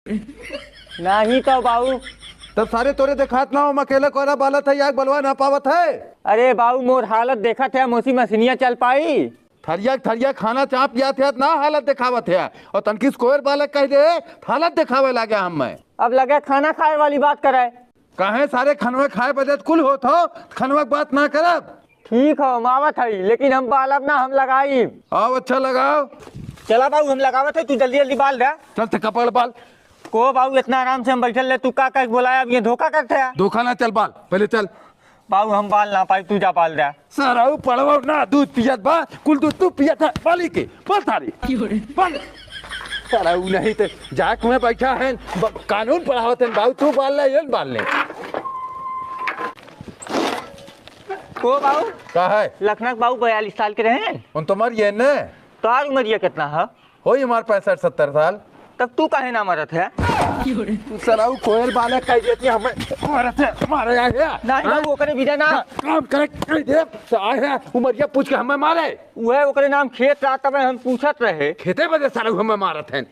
नहीं तो बाबू। तब सारे तोरे देखात ना हो अकेले कोरा बालत है याक बलवा ना पावत है। अरे बाबू मोर हालत देखा थे मोसी मसीनिया चल पाई। थरिया थरिया खाना चाप या थे ना हालत दिखावत है और तनकिस कोयर बालक कह दे हालत दिखावे लागे हम मैं। अब लगे खाना खाए वाली बात करे। कहे सारे खनवे खाए बदे कुल होत हो खनवे बात ना करब। ठीक हो मावत है लेकिन हम बालब ना हम लगाई। आओ अच्छा लगाओ। चला बाबू हम लगावत है तू जल्दी जल्दी बाल दे। चल थे कपड़ बाल को बाबू इतना आराम से हम बैठल ले तू का बोलाया अब ये धोखा करते है। धोखा ना चल बाल पहले चल। बाबू हम बाल ना पाई तू जा बाल दे। सराऊ पड़वा ना दूध पियत बा कुल दूध तू पियत है बाली के बल थारी बल सराऊ नहीं तो जाक में बैठा है कानून पढ़ावत है बाबू तू बाल ले ये बाल ले। को बाबू का है लखनऊ बाबू 42 साल के रहे। उन तुम्हार ये ने तोहार उम्र कितना है। हो हमारे 65-70 साल। तब तू काहे ना मरत है। सराऊ कोयल बालक कह देती हमें मरत है हमारे आए नहीं बाबू ओकरे बिना ना काम करे कह दे तो आए उमरिया पूछ के हमें मारे वह ओकरे नाम खेत रात में हम पूछत रहे खेते बदे सराऊ हमें मारत है।